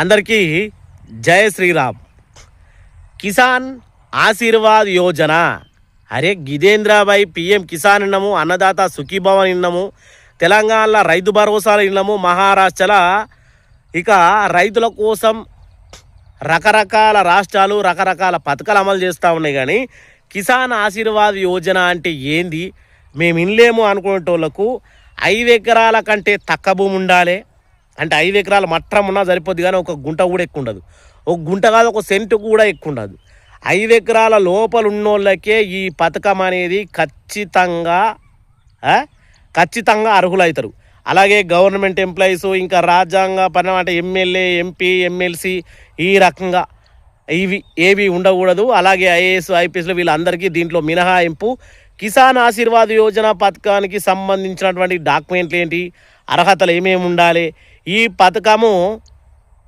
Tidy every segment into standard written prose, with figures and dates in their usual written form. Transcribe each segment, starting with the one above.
అందరికీ జై శ్రీరామ్. కిసాన్ ఆశీర్వాద్ యోజన. అరే గిదేంద్రబాయ్ పిఎం కిసాన్ ఇన్నాము, అన్నదాత సుఖీభవన్ ఇన్నాము, తెలంగాణలో రైతు భరోసాలు ఇన్నాము, మహారాష్ట్రలో ఇక రైతుల కోసం రకరకాల రాష్ట్రాలు రకరకాల పథకాలు అమలు చేస్తూ ఉన్నాయి. కానీ కిసాన్ ఆశీర్వాద్ యోజన అంటే ఏంది మేము ఇనలేము అనుకునేటోళ్లకు 5 ఎకరాల కంటే తక్కువ భూమి ఉండాలి. అంటే 5 ఎకరాల మట్టం ఉన్నా సరిపోద్ది, కానీ ఒక గుంట కూడా ఎక్కువ ఉండదు. ఒక గుంట కాదు, ఒక సెంటు కూడా ఎక్కువ ఉండదు. 5 ఎకరాల లోపల ఉన్నోళ్ళకే ఈ పథకం అనేది ఖచ్చితంగా అర్హులవుతారు. అలాగే గవర్నమెంట్ ఎంప్లాయీస్, ఇంకా రాజ్యాంగ పని అంటే ఎమ్మెల్యే, ఎంపీ, ఎమ్మెల్సీ ఈ రకంగా ఏవి ఉండకూడదు. అలాగే ఐఏఎస్, ఐపీఎస్లు వీళ్ళందరికీ దీంట్లో మినహాయింపు. కిసాన్ ఆశీర్వాద్ యోజన పథకానికి సంబంధించినటువంటి డాక్యుమెంట్లు ఏంటి, అర్హతలు ఏమేమి ఉండాలి, ఈ పథకము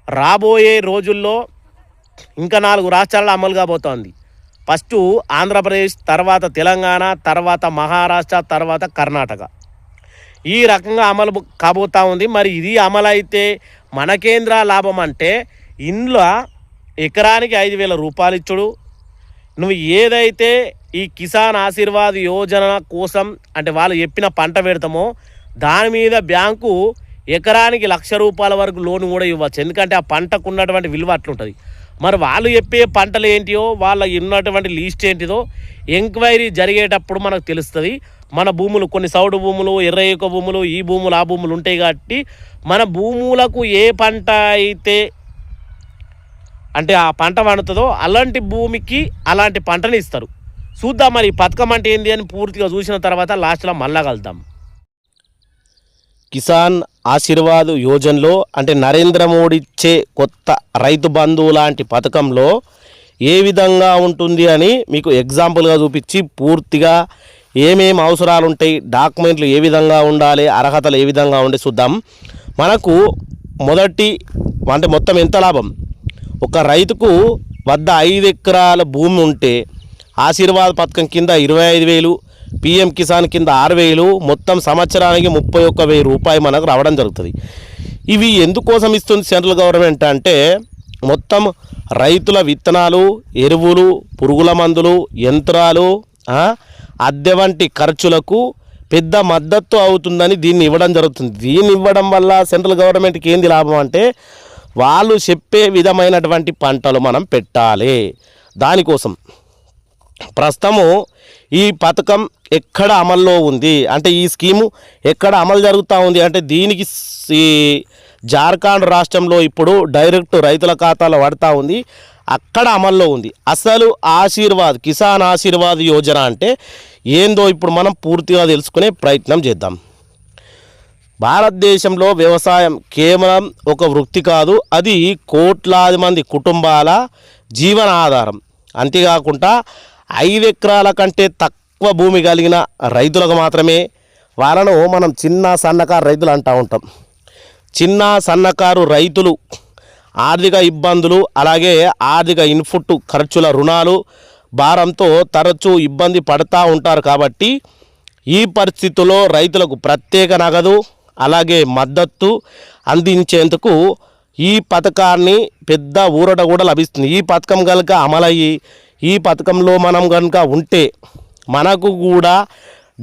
రాబోయే రోజుల్లో ఇంకా 4 రాష్ట్రాల్లో అమలు కాబోతోంది. ఫస్ట్ ఆంధ్రప్రదేశ్, తర్వాత తెలంగాణ, తర్వాత మహారాష్ట్ర, తర్వాత కర్ణాటక. ఈ రకంగా అమలు కాబోతూ ఉంది. మరి ఇది అమలు అయితే మనకేంద్ర లాభం అంటే ఇంట్లో ఎకరానికి 5,000 రూపాయలు ఇచ్చుడు. నువ్వు ఏదైతే ఈ కిసాన్ ఆశీర్వాద్ యోజన కోసం అంటే వాళ్ళు చెప్పిన పంట పెడతామో దాని మీద బ్యాంకు ఎకరానికి ₹1,00,000 వరకు లోన్ కూడా ఇవ్వచ్చు. ఎందుకంటే ఆ పంటకు ఉన్నటువంటి విలువ అట్లుంటుంది. మరి వాళ్ళు చెప్పే పంటలు ఏంటియో, వాళ్ళ ఉన్నటువంటి లీస్ట్ ఏంటిదో ఎంక్వైరీ జరిగేటప్పుడు మనకు తెలుస్తుంది. మన భూములు కొన్ని సౌడు భూములు, ఎర్రయ్యక భూములు, ఈ భూములు ఆ భూములు ఉంటాయి. కాబట్టి మన భూములకు ఏ పంట అయితే అంటే ఆ పంట పండుతుందో అలాంటి భూమికి అలాంటి పంటని ఇస్తారు. చూద్దాం మరి ఈ పథకం అంటే ఏంది అని పూర్తిగా చూసిన తర్వాత లాస్ట్లో మళ్ళా కలుద్దాం. కిసాన్ ఆశీర్వాద్ యోజనలో అంటే నరేంద్ర మోడీ ఇచ్చే కొత్త రైతు బంధువు లాంటి పథకంలో ఏ విధంగా ఉంటుంది అని మీకు ఎగ్జాంపుల్గా చూపించి పూర్తిగా ఏమేమి అవసరాలు ఉంటాయి, డాక్యుమెంట్లు ఏ విధంగా ఉండాలి, అర్హతలు ఏ విధంగా ఉండే చూద్దాం. మనకు మొదటి అంటే మొత్తం ఎంత లాభం, ఒక రైతుకు వద్ద 5 ఎకరాల భూమి ఉంటే ఆశీర్వాద్ పథకం కింద 25,000, పిఎం కిసాన్ కింద 6,000, మొత్తం సంవత్సరానికి 31,000 రూపాయలు మనకు రావడం జరుగుతుంది. ఇవి ఎందుకోసం ఇస్తుంది సెంట్రల్ గవర్నమెంట్ అంటే మొత్తం రైతుల విత్తనాలు, ఎరువులు, పురుగుల మందులు, యంత్రాలు, అద్దె వంటి ఖర్చులకు పెద్ద మద్దతు అవుతుందని దీన్ని ఇవ్వడం జరుగుతుంది. దీన్ని ఇవ్వడం వల్ల సెంట్రల్ గవర్నమెంట్కి ఏంది లాభం అంటే వాళ్ళు చెప్పే విధమైనటువంటి పంటలు మనం పెట్టాలి. దానికోసం ప్రస్తుతము ఈ పథకం ఎక్కడ అమల్లో ఉంది అంటే ఈ స్కీము ఎక్కడ అమలు జరుగుతూ ఉంది అంటే దీనికి ఈ జార్ఖండ్ రాష్ట్రంలో ఇప్పుడు డైరెక్ట్ రైతుల ఖాతాలో పడుతూ ఉంది, అక్కడ అమల్లో ఉంది. అసలు కిసాన్ ఆశీర్వాద్ యోజన అంటే ఏందో ఇప్పుడు మనం పూర్తిగా తెలుసుకునే ప్రయత్నం చేద్దాం. భారతదేశంలో వ్యవసాయం కేవలం ఒక వృత్తి కాదు, అది కోట్లాది మంది కుటుంబాల జీవన ఆధారం. అంతేకాకుండా 5 ఎకరాల కంటే తక్కువ భూమి కలిగిన రైతులకు మాత్రమే, వాళ్ళను మనం చిన్న సన్నకారు రైతులు అంటూ ఉంటాం. చిన్న సన్నకారు రైతులు ఆర్థిక ఇబ్బందులు, అలాగే ఆర్థిక ఇన్పుట్ ఖర్చుల రుణాలు భారంతో తరచూ ఇబ్బంది పడుతూ ఉంటారు. కాబట్టి ఈ పరిస్థితుల్లో రైతులకు ప్రత్యేక నగదు అలాగే మద్దతు అందించేందుకు ఈ పథకాన్ని పెద్ద ఊరట కూడా లభిస్తుంది. ఈ పథకం కనుక అమలయ్యి ఈ పథకంలో మనం కనుక ఉంటే మనకు కూడా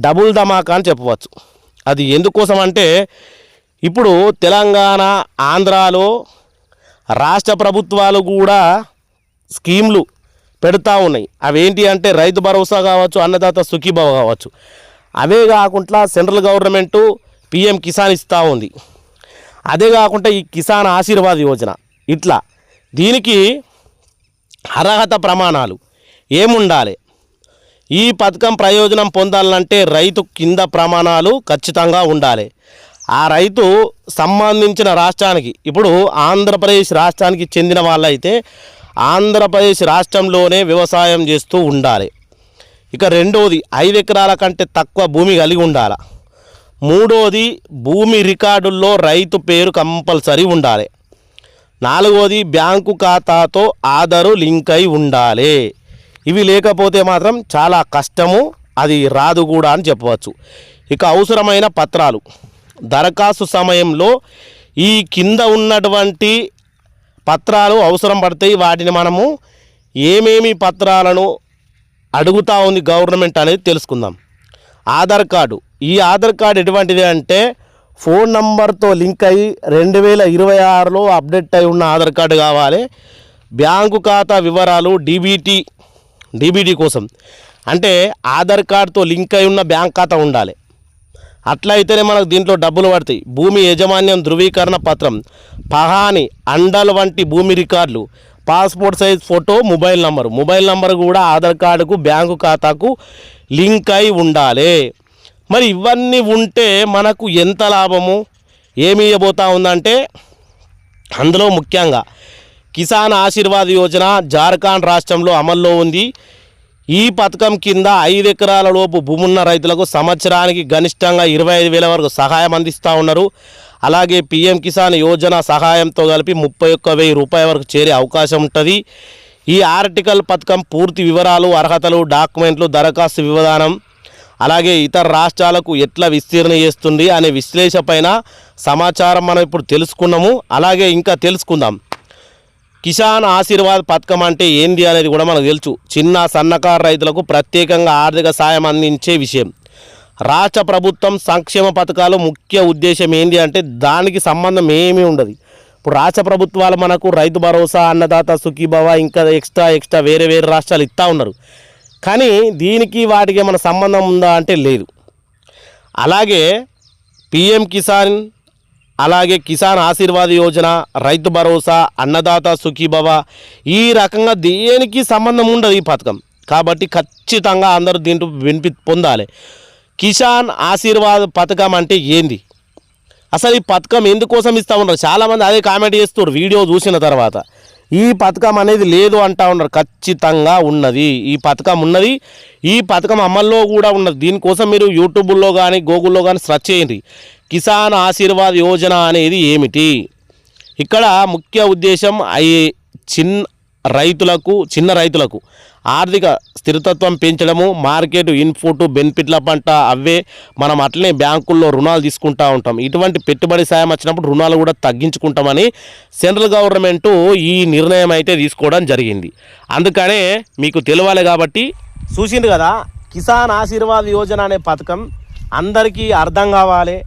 డబుల్ ధమాకా అని చెప్పవచ్చు. అది ఎందుకోసం అంటే ఇప్పుడు తెలంగాణ, ఆంధ్రాలో రాష్ట్ర ప్రభుత్వాలు కూడా స్కీమ్లు పెడతా ఉన్నాయి. అవేంటి అంటే రైతు భరోసా కావచ్చు, అన్నదాత సుఖీభవ కావచ్చు. అవే కాకుండా సెంట్రల్ గవర్నమెంటు పిఎం కిసాన్ ఇస్తూ ఉంది. అదే కాకుండా ఈ కిసాన్ ఆశీర్వాద్ యోజన ఇట్లా దీనికి అర్హత ప్రమాణాలు ఏముండాలి, ఈ పథకం ప్రయోజనం పొందాలంటే రైతు కింద ప్రమాణాలు ఖచ్చితంగా ఉండాలి. ఆ రైతు సంబంధించిన రాష్ట్రానికి ఇప్పుడు ఆంధ్రప్రదేశ్ రాష్ట్రానికి చెందిన వాళ్ళైతే ఆంధ్రప్రదేశ్ రాష్ట్రంలోనే వ్యవసాయం చేస్తూ ఉండాలి. ఇక రెండోది 5 ఎకరాల కంటే తక్కువ భూమి కలిగి ఉండాలి. మూడోది భూమి రికార్డుల్లో రైతు పేరు కంపల్సరీ ఉండాలి. నాలుగోది బ్యాంకు ఖాతాతో ఆధారు లింక్ అయి ఉండాలి. ఇవి లేకపోతే మాత్రం చాలా కష్టము, అది రాదు కూడా అని చెప్పవచ్చు. ఇక అవసరమైన పత్రాలు, దరఖాస్తు సమయంలో ఈ కింద ఉన్నటువంటి పత్రాలు అవసరం పడతాయి. వాటిని మనము ఏమేమి పత్రాలను అడుగుతూ ఉంది గవర్నమెంట్ అనేది తెలుసుకుందాం. ఆధార్ కార్డు. ఈ ఆధార్ కార్డు ఎటువంటిది అంటే ఫోన్ నంబర్తో లింక్ అయ్యి 2026లో అప్డేట్ అయి ఉన్న ఆధార్ కార్డు కావాలి. బ్యాంకు ఖాతా వివరాలు డీబీటీ కోసం అంటే ఆధార్ కార్డుతో లింక్ అయి ఉన్న బ్యాంక్ ఖాతా ఉండాలి. అట్లా అయితేనే మనకు దీంట్లో డబ్బులు పడతాయి. భూమి యాజమాన్యం ధృవీకరణ పత్రం, పహాని, అండల్ వంటి భూమి రికార్డులు, passport size photo, mobile number కూడా ఆధార్ కార్డుకు బ్యాంకు ఖాతాకు లింక్ అయి ఉండాలి. మరి ఇవన్నీ ఉంటే మనకు ఎంత లాభము, ఏమి ఇవ్వబోతా ఉందంటే అందులో ముఖ్యంగా కిసాన్ ఆశీర్వాద్ యోజన జార్ఖండ్ రాష్ట్రంలో అమల్లో ఉంది. ఈ పథకం కింద 5 ఎకరాల లోపు భూమున్న రైతులకు సంవత్సరానికి గరిష్టంగా 25,000 వరకు సహాయం అందిస్తూ ఉన్నారు. అలాగే పీఎం కిసాన్ యోజన సహాయంతో కలిపి 31,000 రూపాయల వరకు చేరే అవకాశం ఉంటుంది. ఈ ఆర్టికల్ పథకం పూర్తి వివరాలు, అర్హతలు, డాక్యుమెంట్లు, దరఖాస్తు విధానం, అలాగే ఇతర రాష్ట్రాలకు ఎట్లా విస్తీర్ణ చేస్తుంది అనే విశ్లేషణ పైన సమాచారం మనం ఇప్పుడు తెలుసుకున్నాము. అలాగే ఇంకా తెలుసుకుందాం కిసాన్ ఆశీర్వాద్ పథకం అంటే ఏంది అనేది కూడా మనకు తెలుసు. చిన్న సన్నకారు రైతులకు ప్రత్యేకంగా ఆర్థిక సాయం అందించే విషయం. రాష్ట్ర ప్రభుత్వం సంక్షేమ పథకాలు ముఖ్య ఉద్దేశం ఏంటి అంటే దానికి సంబంధం ఏమీ ఉండదు. ఇప్పుడు రాష్ట్ర ప్రభుత్వాలు మనకు రైతు భరోసా, అన్నదాత సుఖీభవ, ఇంకా ఎక్స్ట్రా వేరే రాష్ట్రాలు ఇస్తూ ఉన్నారు. కానీ దీనికి వాటికి ఏమైనా సంబంధం ఉందా అంటే లేదు. అలాగే పీఎం కిసాన్, అలాగే కిసాన్ ఆశీర్వాద్ యోజన, రైతు భరోసా, అన్నదాత సుఖీభవ ఈ రకంగా దేనికి సంబంధం ఉండదు ఈ పథకం. కాబట్టి ఖచ్చితంగా అందరూ దీంట్లో బెనిఫిట్ పొందాలి. కిసాన్ ఆశీర్వాద్ పథకం అంటే ఏంది, అసలు ఈ పథకం ఎందుకోసం ఇస్తూ ఉన్నారు? చాలామంది అదే కామెంట్ చేస్తారు వీడియో చూసిన తర్వాత. ఈ పథకం అనేది లేదు అంటూ ఉన్నారు. ఖచ్చితంగా ఉన్నది, ఈ పథకం ఉన్నది. ఈ పథకం అమల్లో కూడా ఉన్నది. దీనికోసం మీరు యూట్యూబ్లో కానీ గూగుల్లో కానీ సెర్చ్ చేయండి. కిసాన్ ఆశీర్వాద్ యోజన అనేది ఏమిటి? ఇక్కడ ముఖ్య ఉద్దేశం చిన్న రైతులకు ఆర్థిక స్థిరత్వం పెంచడము, మార్కెట్ ఇన్పుట్ బెనిఫిట్ల పంట అవే మనం అట్లనే బ్యాంకుల్లో రుణాలు తీసుకుంటూ ఉంటాం. ఇటువంటి పెట్టుబడి సాయం వచ్చినప్పుడు రుణాలు కూడా తగ్గించుకుంటామని సెంట్రల్ గవర్నమెంటు ఈ నిర్ణయం అయితే తీసుకోవడం జరిగింది. అందుకనే మీకు తెలియాలి కాబట్టి చూసిండు కదా. కిసాన్ ఆశీర్వాద్ యోజన అనే పథకం అందరికీ అర్థం కావాలి,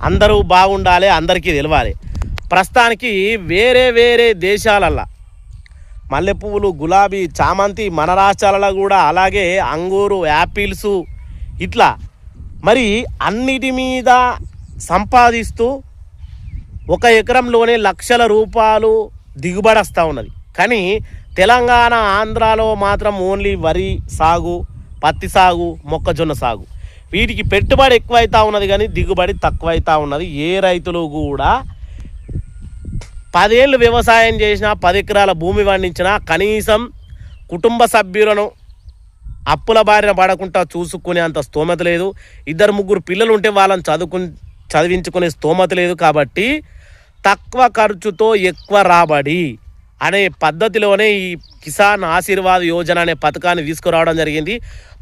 అందరూ బాగుండాలి, అందరికీ తెలియాలి. ప్రస్తుతానికి వేరే దేశాలల్లో మల్లె పువ్వులు, గులాబీ, చామంతి మన రాష్ట్రాలలో కూడా, అలాగే అంగూరు, యాపిల్స్ ఇట్లా మరి అన్నిటి మీద సంపాదిస్తూ 1 ఎకరంలోనే లక్షల రూపాయలు దిగుబడి వస్తూ ఉన్నది. కానీ తెలంగాణ, ఆంధ్రాలో మాత్రం ఓన్లీ వరి సాగు, పత్తి సాగు, మొక్కజొన్న సాగు, వీటికి పెట్టుబడి ఎక్కువైతా ఉన్నది కానీ దిగుబడి తక్కువైతా ఉన్నది. ఏ రైతులు కూడా 10 ఏళ్ళు వ్యవసాయం చేసినా, 10 ఎకరాల భూమి పండించినా కనీసం కుటుంబ సభ్యులను అప్పుల బారిన పడకుండా చూసుకునే అంత స్తోమత లేదు. 2-3 పిల్లలు ఉంటే వాళ్ళని చదివించుకునే స్తోమత లేదు. కాబట్టి తక్కువ ఖర్చుతో ఎక్కువ రాబడి అనే పద్ధతిలోనే ఈ కిసాన్ ఆశీర్వాద్ యోజన అనే పథకాన్ని తీసుకురావడం జరిగింది.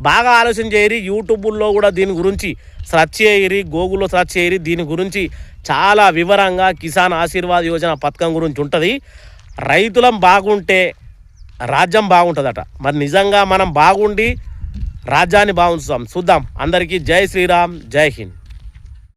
బాగా ఆలోచన చేయరి. యూట్యూబ్లో కూడా దీని గురించి సెర్చ్ చేయరి, గూగుల్లో సెర్చ్ చేయరి. దీని గురించి చాలా వివరంగా కిసాన్ ఆశీర్వాద్ యోజన పథకం గురించి ఉంటుంది. రైతులం బాగుంటే రాజ్యం బాగుంటుందట. మరి నిజంగా మనం బాగుండి రాజ్యాన్ని బాగుంచుతాం. చూద్దాం. అందరికీ జై శ్రీరామ్, జై హింద్.